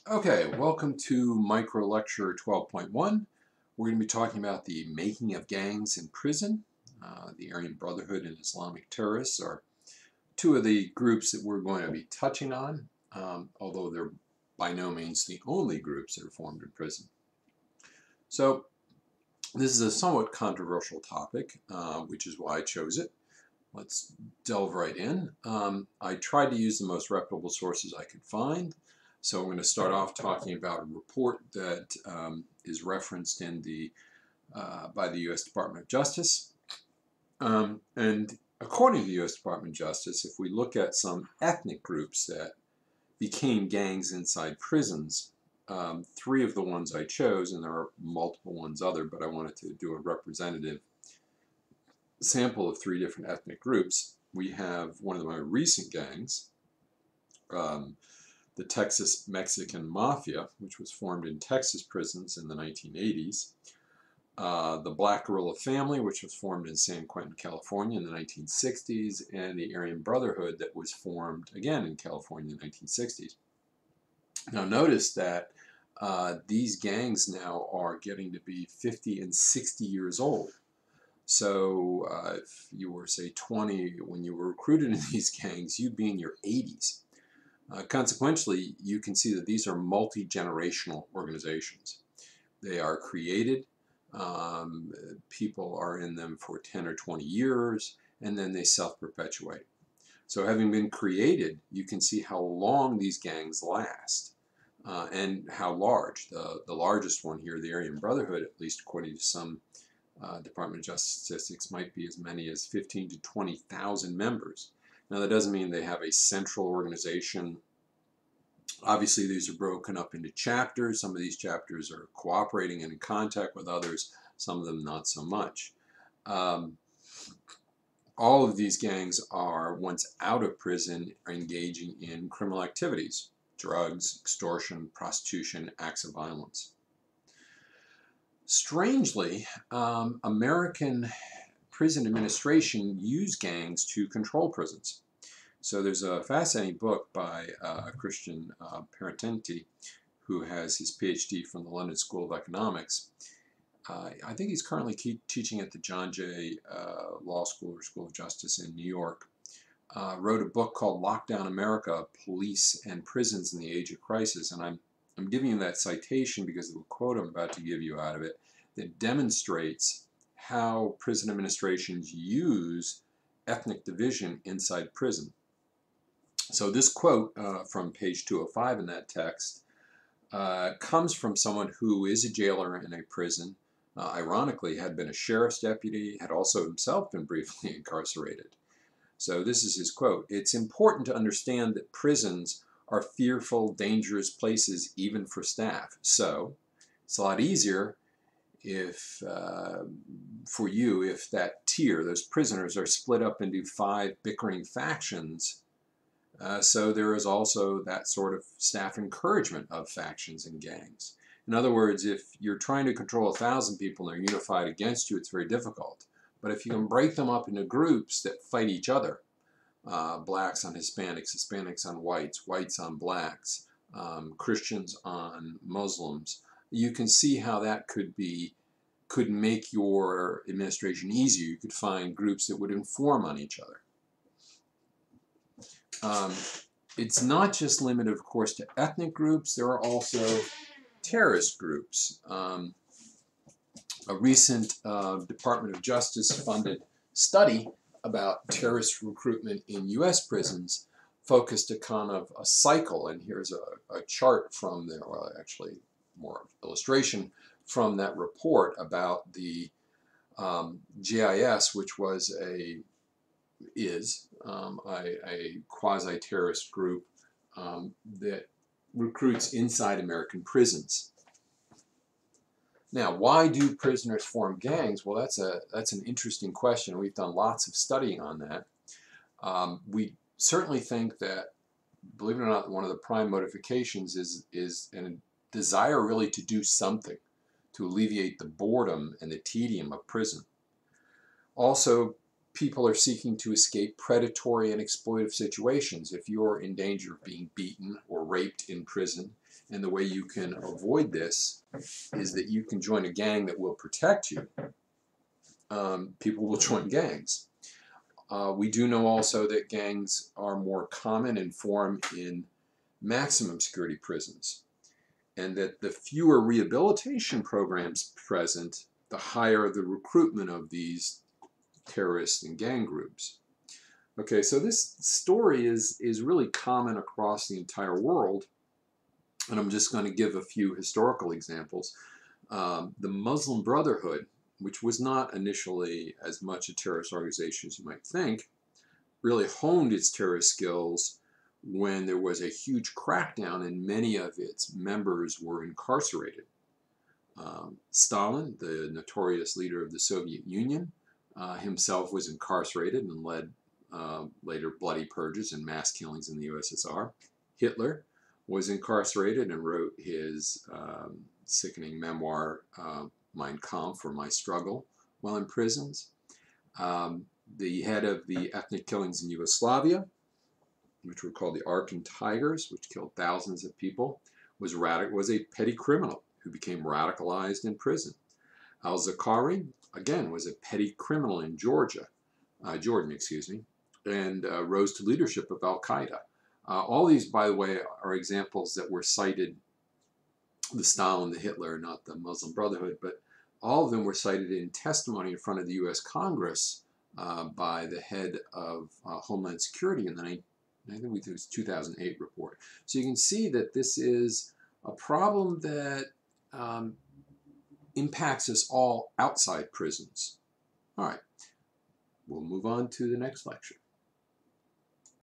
Okay, welcome to Micro Lecture 12.1. We're going to be talking about the making of gangs in prison. The Aryan Brotherhood and Islamic terrorists are two of the groups that we're going to be touching on, although they're by no means the only groups that are formed in prison. So this is a somewhat controversial topic, which is why I chose it. Let's delve right in. I tried to use the most reputable sources I could find. So I'm going to start off talking about a report that is referenced in by the U.S. Department of Justice. And according to the U.S. Department of Justice, if we look at some ethnic groups that became gangs inside prisons, three of the ones I chose, and there are multiple ones other, but I wanted to do a representative sample of three different ethnic groups. We have one of the more recent gangs, the Texas Mexican Mafia, which was formed in Texas prisons in the 1980s. The Black Guerrilla Family, which was formed in San Quentin, California in the 1960s, and the Aryan Brotherhood that was formed again in California in the 1960s. Now notice that these gangs now are getting to be 50 and 60 years old. So if you were, say, 20 when you were recruited in these gangs, you'd be in your 80s. Consequently, you can see that these are multi-generational organizations. They are created, people are in them for 10 or 20 years, and then they self-perpetuate. So having been created, you can see how long these gangs last and how large. The largest one here, the Aryan Brotherhood, at least according to some Department of Justice statistics, might be as many as 15 to 20,000 members. Now, that doesn't mean they have a central organization. Obviously, these are broken up into chapters. Some of these chapters are cooperating and in contact with others, some of them not so much. All of these gangs are, once out of prison, are engaging in criminal activities: drugs, extortion, prostitution, acts of violence. Strangely, American prison administration use gangs to control prisons. So there's a fascinating book by Christian Parententi, who has his PhD from the London School of Economics. I think he's currently teaching at the John Jay Law School or School of Justice in New York. Wrote a book called Lockdown America, Police and Prisons in the Age of Crisis. And I'm giving you that citation because of the quote I'm about to give you out of it that demonstrates how prison administrations use ethnic division inside prison. So this quote from page 205 in that text comes from someone who is a jailer in a prison, ironically had been a sheriff's deputy, had also himself been briefly incarcerated. So this is his quote: "It's important to understand that prisons are fearful, dangerous places even for staff. So it's a lot easier if for you if that tier, those prisoners, are split up into 5 bickering factions. So there is also that sort of staff encouragement of factions and gangs. In other words, if you're trying to control 1,000 people and they're unified against you, it's very difficult. But if you can break them up into groups that fight each other, blacks on Hispanics, Hispanics on whites, whites on blacks, Christians on Muslims, you can see how that could make your administration easier. You could find groups that would inform on each other. It's not just limited, of course, to ethnic groups. There are also terrorist groups. A recent Department of Justice funded study about terrorist recruitment in U.S. prisons focused a kind of a cycle, and here's a chart from there, well, actually more of illustration from that report about the GIS, which was a quasi-terrorist group that recruits inside American prisons. Now, why do prisoners form gangs? Well, that's an interesting question. We've done lots of studying on that. We certainly think that, believe it or not, one of the prime motivations is a desire really to do something to alleviate the boredom and the tedium of prison. Also, people are seeking to escape predatory and exploitive situations. If you're in danger of being beaten or raped in prison, and the way you can avoid this is that you can join a gang that will protect you, people will join gangs. We do know also that gangs are more common and form in maximum security prisons, and that the fewer rehabilitation programs present, the higher the recruitment of these terrorists and gang groups. Okay, so this story is really common across the entire world, and I'm just going to give a few historical examples. The Muslim Brotherhood, which was not initially as much a terrorist organization as you might think, really honed its terrorist skills when there was a huge crackdown and many of its members were incarcerated. Stalin, the notorious leader of the Soviet Union, himself was incarcerated and led later bloody purges and mass killings in the USSR. Hitler was incarcerated and wrote his sickening memoir, Mein Kampf, or My Struggle, while in prisons. The head of the ethnic killings in Yugoslavia, which were called the Arkan Tigers, which killed thousands of people, was a petty criminal who became radicalized in prison. Al-Zakari, again, was a petty criminal in Jordan, and rose to leadership of Al-Qaeda. All these, by the way, are examples that were cited, the Stalin, the Hitler, not the Muslim Brotherhood, but all of them were cited in testimony in front of the U.S. Congress by the head of Homeland Security in the I think it was 2008 report. So you can see that this is a problem that impacts us all outside prisons. All right, we'll move on to the next lecture.